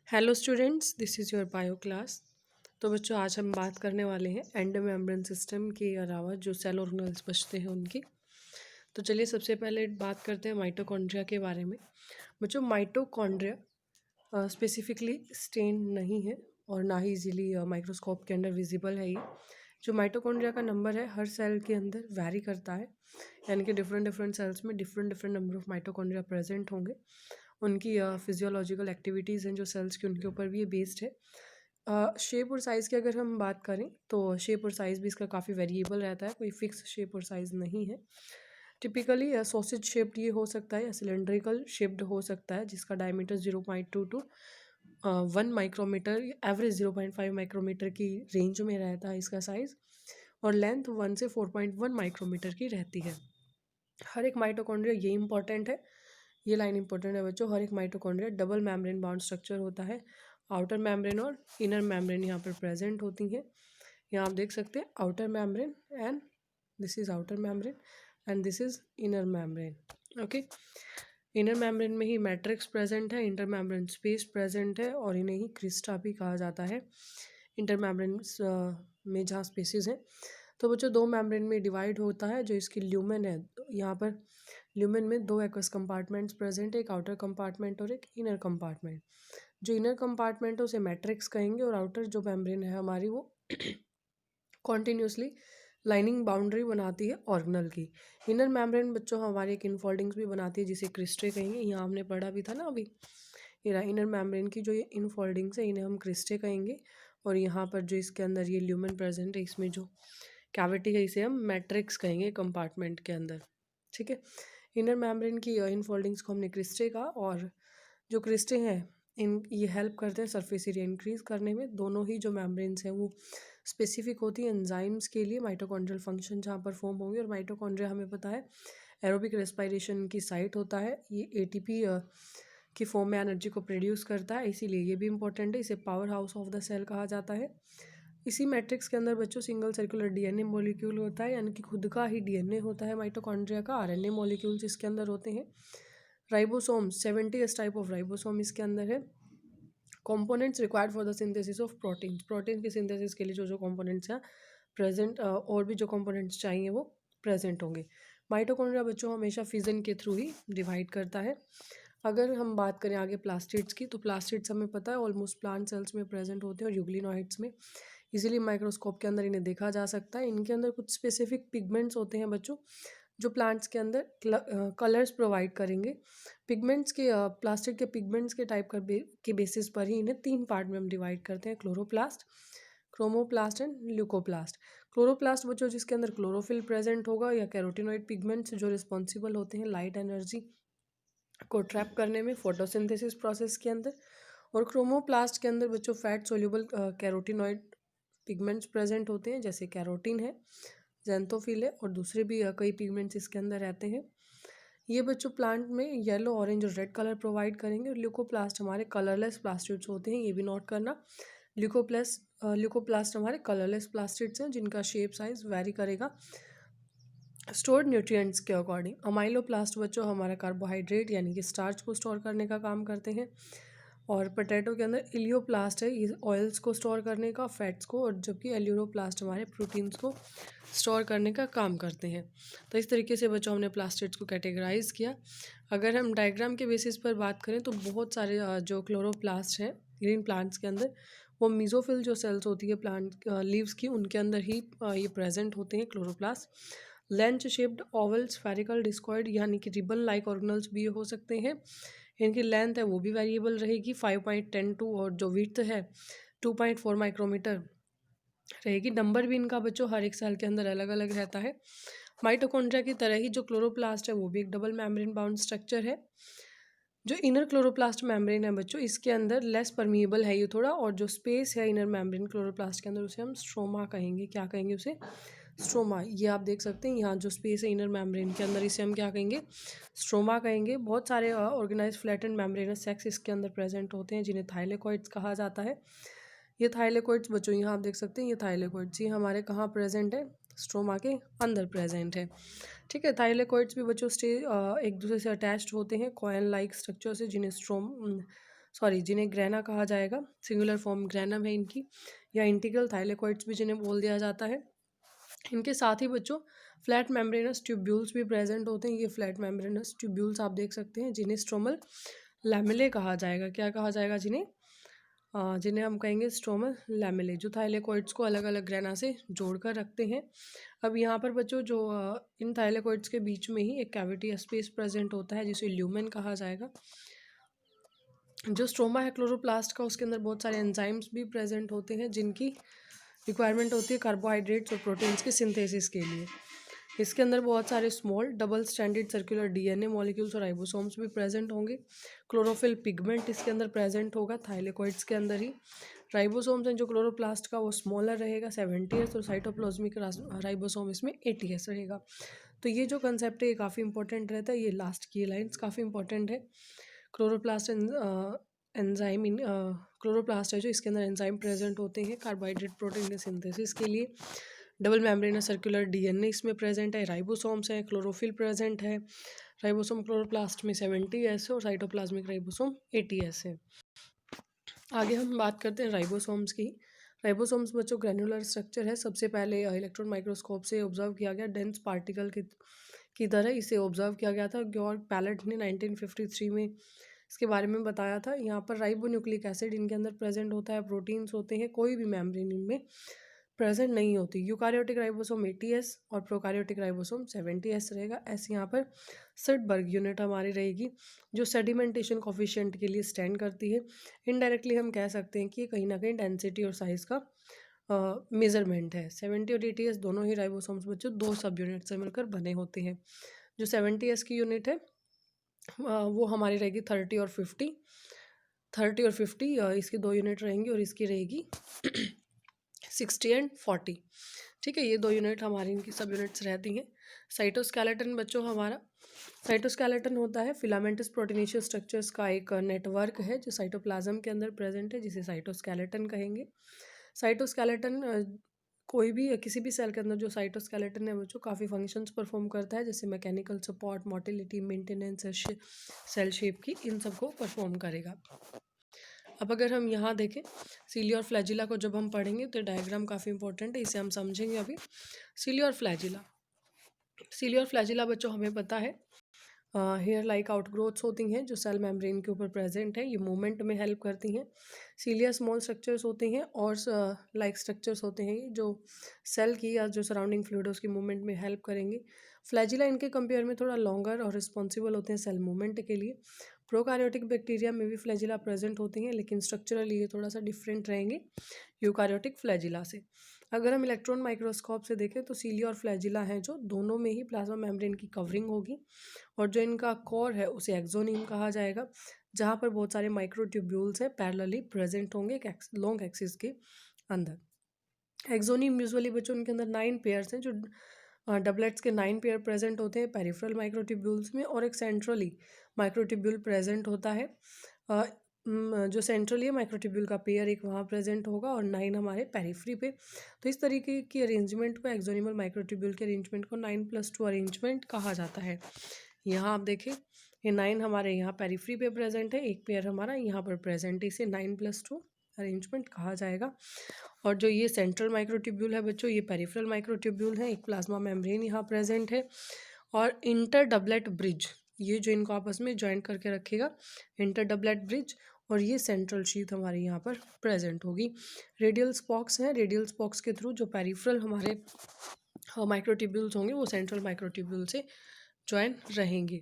Hello students, this is your bio class. तो बच्चों, आज हम बात करने वाले हैं एंडोमेम्ब्रेन सिस्टम के अलावा जो सेल ऑर्गेनेल्स बचते हैं उनकी। तो चलिए सबसे पहले बात करते हैं माइटोकॉन्ड्रिया के बारे में। बच्चों, माइटोकॉन्ड्रिया स्पेसिफिकली स्टेन नहीं है और ना ही इजीली माइक्रोस्कोप के अंदर विजिबल है। ये जो माइटोकॉन्ड्रिया का नंबर है हर सेल के अंदर वैरी करता है, यानी कि डिफरेंट डिफरेंट सेल्स में different different number of mitochondria present होंगे। उनकी फिजियोलॉजिकल एक्टिविटीज़ हैं जो सेल्स की, उनके ऊपर भी ये बेस्ड है। शेप और साइज़ की अगर हम बात करें तो शेप और साइज़ भी इसका काफ़ी वेरिएबल रहता है, कोई फिक्स शेप और साइज़ नहीं है। टिपिकली सॉसेज शेप्ड ये हो सकता है या सिलेंड्रिकल शेप्ड हो सकता है, जिसका diameter 0.2 to 1 micrometre, average 0.5 micrometre की रेंज में रहता है इसका साइज़, और लेंथ 1 से 4.1 माइक्रोमीटर की रहती है। हर एक माइटोकॉन्ड्रिया, ये इंपॉर्टेंट है, ये लाइन इंपॉर्टेंट है बच्चों, हर एक mitochondria double membrane bound structure होता है। आउटर मेम्ब्रेन और इनर मेम्ब्रेन यहाँ पर प्रेजेंट होती हैं। यहाँ आप देख सकते हैं outer membrane and this is outer membrane and this is inner membrane. Okay, inner membrane में ही मैट्रिक्स प्रेजेंट है, इंटर मेम्ब्रेन स्पेस प्रेजेंट है और इन्हें ही क्रिस्टा भी कहा जाता है इंटर मेम्ब्रेन में जहाँ स्पेसिस हैं। तो बच्चों, दो मेम्ब्रेन में डिवाइड होता है। जो इसकी ल्यूमेन है, यहाँ पर ल्यूमेन में दो एक्वस कंपार्टमेंट्स प्रेजेंट है, एक आउटर कंपार्टमेंट और एक इनर कंपार्टमेंट। जो इनर कंपार्टमेंट है उसे मैट्रिक्स कहेंगे और आउटर जो मेम्ब्रेन है हमारी, वो कॉन्टीन्यूसली लाइनिंग बाउंड्री बनाती है ऑर्गेनल की। इनर मेम्ब्रेन बच्चों हमारी एक इनफोल्डिंग्स भी बनाती है, जिसे क्रिस्टे कहेंगे। यहाँ हमने पढ़ा भी था ना अभी, इनर मेम्ब्रेन की जो ये इनफोल्डिंग्स है इन्हें हम क्रिस्टे कहेंगे। और यहाँ पर जो इसके अंदर ये ल्यूमेन प्रेजेंट है, इसमें जो कैविटी है इसे हम मैट्रिक्स कहेंगे कंपार्टमेंट के अंदर। ठीक है, इनर मेम्ब्रेन की इनफोल्डिंग्स को हमने क्रिस्टे कहा, और जो क्रिस्टे हैं इन ये हेल्प करते हैं सरफेस एरिया इंक्रीज करने में। दोनों ही जो मेम्ब्रेन्स हैं वो स्पेसिफिक होती है एंजाइम्स के लिए, माइटोकॉन्ड्रियल फंक्शन जहाँ परफॉर्म होंगे। और माइटोकॉन्ड्रिया हमें पता है एरोबिक रेस्पिरेशन की साइट होता है, ये एटीपी की फॉर्म में एनर्जी को प्रोड्यूस करता है, इसीलिए ये भी इंपॉर्टेंट है। इसे power house of the cell कहा जाता है। इसी मैट्रिक्स के अंदर बच्चों सिंगल सर्कुलर डीएनए मॉलिक्यूल होता है, यानी कि खुद का ही डीएनए होता है माइटोकॉन्ड्रिया का। आरएनए मॉलिक्यूल्स इसके अंदर होते हैं। राइबोसोम 70 टाइप ऑफ राइबोसोम इसके अंदर है। Components required for the synthesis of protein, protein की सिंथेसिस के लिए जो जो कंपोनेंट्स हैं प्रेजेंट, और भी जो कंपोनेंट्स चाहिए वो प्रेजेंट होंगे। माइटोकॉन्ड्रिया बच्चों हमेशा फिजन के थ्रू ही डिवाइड करता है। अगर हम बात करें आगे प्लास्टिड्स की, तो प्लास्टिड्स हमें पता है ऑलमोस्ट प्लांट सेल्स में प्रेजेंट होते हैं और यूग्लिनोइड्स में, इजीली माइक्रोस्कोप के अंदर इन्हें देखा जा सकता है। इनके अंदर कुछ स्पेसिफिक पिगमेंट्स होते हैं बच्चों, जो प्लांट्स के अंदर कलर्स प्रोवाइड करेंगे। पिगमेंट्स के प्लास्टिक के पिगमेंट्स के टाइप के बेसिस पर ही इन्हें तीन पार्ट में हम डिवाइड करते हैं, chloroplast, chromoplast and leucoplast. Chloroplast बच्चों जिसके अंदर क्लोरोफिल प्रेजेंट होगा, या कैरोटिनॉइड पिगमेंट्स जो रिस्पॉन्सिबल होते हैं लाइट एनर्जी को ट्रैप करने में फोटोसिंथेसिस प्रोसेस के अंदर। और क्रोमोप्लास्ट के अंदर बच्चों fat soluble carotenoid pigments present होते हैं, जैसे कैरोटीन है, जेंथोफिल है और दूसरे भी कई पिगमेंट्स इसके अंदर रहते हैं। ये बच्चों प्लांट में येलो, ऑरेंज और रेड कलर प्रोवाइड करेंगे। और ल्यूकोप्लास्ट हमारे कलरलेस प्लास्टिड्स होते हैं, ये भी नोट करना। ल्यूकोप्लास्ट हमारे कलरलेस प्लास्टिड्स हैं जिनका शेप साइज वेरी करेगा स्टोर्ड न्यूट्रिएंट्स के अकॉर्डिंग। अमाइलोप्लास्ट बच्चों हमारा कार्बोहाइड्रेट यानी कि स्टार्च को स्टोर करने का काम करते हैं। और पोटैटो के अंदर इलियोप्लास्ट है, ये ऑयल्स को स्टोर करने का, फैट्स को, और जबकि एल्यूरोप्लास्ट हमारे प्रोटीन्स को स्टोर करने का काम करते हैं। तो इस तरीके से बच्चों हमने प्लास्टिड्स को कैटेगराइज किया। अगर हम डायग्राम के बेसिस पर बात करें तो बहुत सारे जो क्लोरोप्लास्ट हैं ग्रीन प्लांट्स के अंदर, वो मीजोफिल जो सेल्स होती है प्लांट लीव्स की, उनके अंदर ही ये प्रेजेंट होते हैं chloroplast. Length shaped Oval spherical discoid यानी कि रिबन लाइक ऑर्गेनल्स भी हो सकते हैं। इनकी लेंथ है वो भी वेरिएबल रहेगी 5.102, और जो विड्थ है 2.4 माइक्रोमीटर रहेगी। नंबर भी इनका बच्चों हर एक सेल के अंदर अलग अलग रहता है। माइटोकॉन्ड्रिया की तरह ही जो क्लोरोप्लास्ट है वो भी एक डबल मेम्ब्रेन बाउंड स्ट्रक्चर है। जो इनर क्लोरोप्लास्ट मेम्ब्रेन है बच्चों, इसके अंदर लेस परमिएबल है ये थोड़ा, और जो स्पेस है इनर मेम्ब्रेन क्लोरोप्लास्ट के अंदर उसे हम स्ट्रोमा कहेंगे। क्या कहेंगे उसे? स्ट्रोमा। ये आप देख सकते हैं यहाँ जो स्पेस है इनर मेम्ब्रेन के अंदर, इसे हम क्या कहेंगे? स्ट्रोमा कहेंगे। बहुत सारे ऑर्गेनाइज फ्लैटेंड मेम्ब्रेनस सेक्स इसके अंदर प्रेजेंट होते हैं, जिन्हें थाइलेकोइड्स कहा जाता है। ये थाइलेकोइड्स बच्चों यहाँ आप देख सकते हैं, ये थाइलेकोइड्स ये हमारे कहाँ प्रेजेंट है? स्ट्रोमा के अंदर प्रेजेंट है। ठीक है, थाइलेकोइड्स भी बच्चों एक दूसरे से अटैच्ड होते हैं कॉइन लाइक स्ट्रक्चर से, जिन्हें सॉरी जिन्हें ग्रैना कहा जाएगा, सिंगुलर फॉर्म ग्रैनम है इनकी, या इंटीग्रल थाइलेकोइड्स भी जिन्हें बोल दिया जाता है। इनके साथ ही बच्चों फ्लैट मेम्ब्रेनस ट्यूब्यूल्स भी प्रेजेंट होते हैं। ये फ्लैट मेम्ब्रेनस ट्यूब्यूल्स आप देख सकते हैं, जिन्हें स्ट्रोमल लैमेले कहा जाएगा। क्या कहा जाएगा जिन्हें हम कहेंगे स्ट्रोमल लैमेले, जो थाइलेकोइड्स को अलग अलग ग्रेना से जोड़कर रखते हैं। अब यहाँ पर बच्चों जो इन थाइलेकोइड्स के बीच में ही एक कैविटी स्पेस प्रेजेंट होता है, जिसे ल्यूमेन कहा जाएगा। जो स्ट्रोमा है क्लोरोप्लास्ट का, उसके अंदर बहुत सारे एंजाइम्स भी प्रेजेंट होते हैं, जिनकी रिक्वायरमेंट होती है कार्बोहाइड्रेट्स और प्रोटीन्स के सिंथेसिस के लिए। इसके अंदर बहुत सारे small double standard circular DNA molecules और राइबोसोम्स भी प्रेजेंट होंगे। क्लोरोफिल पिगमेंट इसके अंदर प्रेजेंट होगा, थाइलेकोइड्स के अंदर ही। राइबोसोम्स हैं जो क्लोरोप्लास्ट का, वो स्मॉलर रहेगा 70s, और साइटोप्लाज्मिक राइबोसोम इसमें 80s रहेगा। तो ये जो कंसेप्ट है ये काफ़ी इंपॉर्टेंट रहता है। ये लास्ट की लाइन्स काफ़ी इंपॉर्टेंट है। क्लोरोप्लास्ट एंजाइम क्लोरोप्लास्ट है जो, इसके अंदर एंजाइम प्रेजेंट होते हैं कार्बोहाइड्रेट प्रोटीन के सिंथेसिस के लिए। डबल मेम्ब्रेनस सर्कुलर डीएनए इसमें प्रेजेंट है। राइबोसोम्स है, क्लोरोफिल प्रेजेंट है। राइबोसोम क्लोरोप्लास्ट में 70s है और साइटोप्लाज्मिक राइबोसोम 80s है। आगे हम बात करते हैं राइबोसोम्स की। राइबोसोम्स बच्चों ग्रैन्युलर स्ट्रक्चर है। सबसे पहले इलेक्ट्रॉन माइक्रोस्कोप से ऑब्जर्व किया गया डेंस पार्टिकल की तरह इसे ऑब्जर्व किया गया था। गॉर्ग पैलेट ने 1953 में इसके बारे में बताया था। यहाँ पर राइबोन्यूक्लिक एसिड इनके अंदर प्रेजेंट होता है, प्रोटीन्स होते हैं, कोई भी मेम्ब्रेन इनमें प्रेजेंट नहीं होती। यूकारियोटिक राइबोसोम 80s और प्रोकारियोटिक राइबोसोम 70s रहेगा। ऐसे यहाँ पर सडबर्ग यूनिट हमारी रहेगी, जो सेडिमेंटेशन कोफिशिएंट के लिए स्टैंड करती है। इनडायरेक्टली हम कह सकते हैं कि कहीं ना कहीं डेंसिटी और साइज का मेजरमेंट है। 70 और 80s दोनों ही राइबोसोम्स बच्चों दो सब यूनिट से मिलकर बने होते हैं। जो 70s की यूनिट है वो हमारी रहेगी 30 और 50। 30 और 50 इसकी दो यूनिट रहेंगी, और इसकी रहेगी 60 एंड 40। ठीक है, ये दो यूनिट हमारी इनकी सब यूनिट्स रहती हैं। साइटोस्केलेटन बच्चों हमारा, साइटोस्केलेटन होता है फिलामेंटस प्रोटीनेशियस स्ट्रक्चर्स का एक नेटवर्क है जो साइटोप्लाज्म के अंदर प्रेजेंट है, जिसे साइटोस्केलेटन कहेंगे। साइटोस्केलेटन कोई भी किसी भी सेल के अंदर जो साइटोस्केलेटन है बच्चों काफ़ी फंक्शंस परफॉर्म करता है, जैसे mechanical support, motility, maintenance, cell shape की, इन सबको परफॉर्म करेगा। अब अगर हम यहाँ देखें सीली और फ्लैजिला को जब हम पढ़ेंगे तो डायग्राम काफ़ी इंपॉर्टेंट है, इसे हम समझेंगे अभी। सीली और फ्लैजिला, सीली और फ्लैजिला बच्चों हमें पता है हेयर लाइक आउटग्रोथ्स होती हैं जो सेल मेम्ब्रेन के ऊपर प्रेजेंट है। ये मूवमेंट में हेल्प करती हैं। सीलिया स्मॉल स्ट्रक्चर्स होते हैं और लाइक स्ट्रक्चर्स होते हैं जो सेल की या जो सराउंडिंग फ्लूइड है उसकी मूवमेंट में हेल्प करेंगे। फ्लैजिला इनके कंपेयर में थोड़ा लॉन्गर और रिस्पॉन्सिबल होते हैं सेल मूवमेंट के लिए। प्रोकारियोटिक बैक्टीरिया में भी फ्लैजिला प्रेजेंट होती हैं, लेकिन स्ट्रक्चरली ये थोड़ा सा डिफरेंट रहेंगे यूकारियोटिक फ्लैजिला से। अगर हम इलेक्ट्रॉन माइक्रोस्कोप से देखें तो सीलिया और फ्लैजिला हैं जो, दोनों में ही प्लाज्मा मेम्ब्रेन की कवरिंग होगी, और जो इनका कोर है उसे एक्सोनिम कहा जाएगा, जहाँ पर बहुत सारे माइक्रोट्यूब्यूल्स हैं पैरेलली प्रेजेंट होंगे एक लॉन्ग एक्सिस के अंदर। एक्सोनिम यूजुअली बच्चों उनके अंदर 9 पेयर्स हैं, जो डबलेट्स के 9 पेयर प्रेजेंट होते हैं पेरिफेरल माइक्रोट्यूब्यूल्स में, और एक सेंट्रली माइक्रोट्यूब्यूल प्रेजेंट होता है। जो सेंट्रली है माइक्रोट्यूब्यूल का पेयर एक वहाँ प्रेजेंट होगा, और 9 हमारे पेरिफ्री पे। तो इस तरीके की अरेंजमेंट को, एक्सोनिमल माइक्रोट्यूब्यूल के अरेंजमेंट को 9+2 अरेंजमेंट कहा जाता है। यहाँ आप देखें ये 9 हमारे यहाँ पेरिफ्री पे प्रेजेंट है, एक पेयर हमारा यहाँ पर प्रेजेंट है, इसे 9+2 अरेंजमेंट कहा जाएगा। और जो ये सेंट्रल माइक्रोट्यूब्यूल है बच्चों, ये पेरिफेरल माइक्रोट्यूब्यूल है, एक प्लाज्मा मेम्ब्रेन यहाँ प्रेजेंट है, और इंटर डबलेट ब्रिज, ये जो इनको आपस में ज्वाइन करके रखेगा, इंटर डबलेट ब्रिज, और ये सेंट्रल शीथ हमारी यहाँ पर प्रेजेंट होगी। रेडियल स्पॉक्स हैं, रेडियल स्पॉक्स के थ्रू जो पेरिफेरल हमारे माइक्रोट्यूब्यूल्स होंगे वो सेंट्रल माइक्रोट्यूब्यूल से ज्वाइन रहेंगे।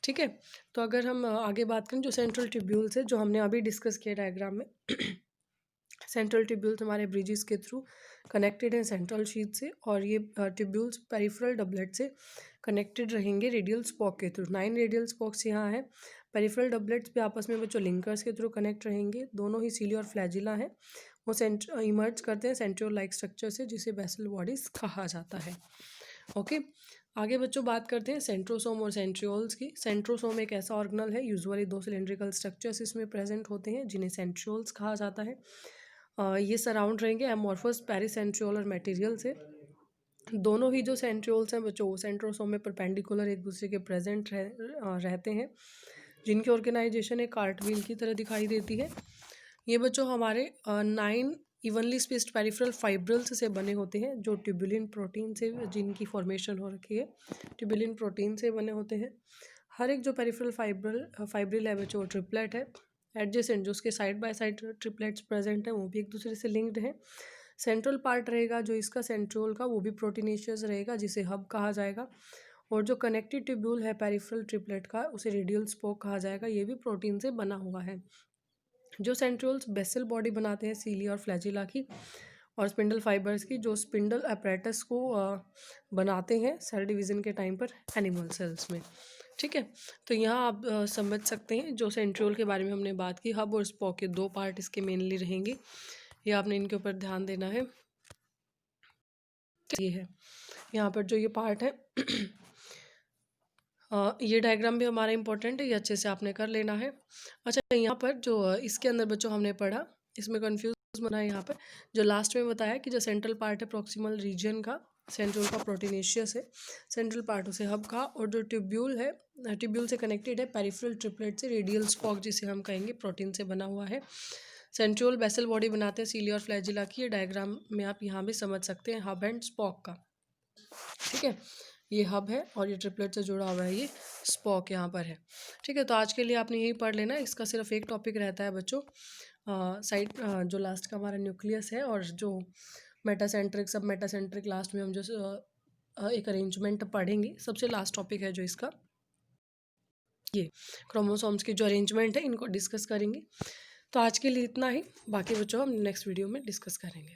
ठीक है, तो अगर हम आगे बात करें जो सेंट्रल ट्यूब्यूल्स है जो हमने अभी डिस्कस किया डायग्राम में सेंट्रल ट्यूब्यूल्स हमारे ब्रिजेस के थ्रू कनेक्टेड हैं सेंट्रल शीथ से, और ये ट्यूब्यूल्स पेरिफेरल डबलेट से कनेक्टेड रहेंगे रेडियल स्पॉक के थ्रू। 9 रेडियल स्पॉक्स यहाँ है। पेरिफेरल डबलेट्स भी आपस में बच्चों लिंकर्स के थ्रू कनेक्ट रहेंगे। दोनों ही सीली और फ्लैजिला हैं, वो इमर्ज करते हैं सेंट्रियोल लाइक स्ट्रक्चर से, जिसे बेसल बॉडीज कहा जाता है। ओके, आगे बच्चों बात करते हैं सेंट्रोसोम और सेंट्रियोल्स की। सेंट्रोसोम एक ऐसा ऑर्गेनल है, यूजुअली 2 सिलेंड्रिकल स्ट्रक्चर्स इसमें प्रेजेंट होते हैं, जिन्हें सेंट्रियोल्स कहा जाता है। ये सराउंड रहेंगे एमॉर्फस पेरिसेंट्रियोलर मटेरियल से। दोनों ही जो सेंट्रियोल्स हैं बच्चों वो सेंट्रोसोम में परपेंडिकुलर एक दूसरे के प्रेजेंट रहते हैं। जिनकी ऑर्गेनाइजेशन एक कार्टव्हील की तरह दिखाई देती है। ये बच्चों हमारे 9 इवनली स्पेस्ड पेरिफेरल फाइब्रिल्स से बने होते हैं, जो ट्यूबुलिन प्रोटीन से जिनकी फॉर्मेशन हो रखी है, ट्यूबुलिन प्रोटीन से बने होते हैं। हर एक जो पेरिफेरल फाइब्रिल है बच्चों ट्रिपलेट है। एडजेसेंट जो उसके side by side triplets present हैं वो भी एक दूसरे से लिंक्ड हैं। सेंट्रल पार्ट रहेगा जो इसका सेंट्रोल का, वो भी प्रोटीनेशियस रहेगा, जिसे हब कहा जाएगा। और जो कनेक्टिव ट्यूब्यूल है पेरिफेरल ट्रिपलेट का, उसे रेडियल स्पोक कहा जाएगा, ये भी प्रोटीन से बना हुआ है। जो सेंट्रोल्स बेसल बॉडी बनाते हैं सीली और फ्लैजिला की, और स्पिंडल फाइबर्स की, जो स्पिंडल अपरेटस को बनाते हैं सेल डिवीज़न के टाइम पर एनिमल सेल्स में। ठीक है, तो यहाँ आप समझ सकते हैं जो सेंट्रोल के बारे में हमने बात की। हब और स्पोक के 2 पार्ट इसके मेनली रहेंगे, ये आपने इनके ऊपर ध्यान देना है। ये है यहाँ पर जो ये पार्ट है ये डायग्राम भी हमारा इंपॉर्टेंट है, ये अच्छे से आपने कर लेना है। अच्छा, यहाँ पर जो इसके अंदर बच्चों हमने पढ़ा, इसमें कंफ्यूज बना है। यहाँ पर जो लास्ट में बताया कि जो सेंट्रल पार्ट है प्रॉक्सिमल रीजन का, सेंट्रल का प्रोटीनेशियस है, सेंट्रल पार्ट उसे हब का, और जो ट्यूब्यूल है, ट्यूब्यूल से कनेक्टेड है पेरिफेरल ट्रिपलेट से, रेडियल स्पोक जिसे हम कहेंगे प्रोटीन से बना हुआ है। सेंट्रोल बेसल बॉडी बनाते हैं सीली और फ्लैजिला की, ये डायग्राम में आप यहाँ भी समझ सकते हैं हब एंड स्पोक का। ठीक है, ये हब है और ये ट्रिपलेट से जुड़ा हुआ है, ये स्पोक यहाँ पर है। ठीक है, तो आज के लिए आपने यही पढ़ लेना। इसका सिर्फ एक टॉपिक रहता है बच्चों, साइड जो लास्ट का हमारा न्यूक्लियस है, और जो मेटासेंट्रिक सब मेटासेंट्रिक लास्ट में हम जो एक अरेंजमेंट पढ़ेंगे, सबसे लास्ट टॉपिक है जो इसका, ये क्रोमोसोम्स की जो अरेंजमेंट है, इनको डिस्कस करेंगे। तो आज के लिए इतना ही, बाकी बच्चों हम नेक्स्ट वीडियो में डिस्कस करेंगे।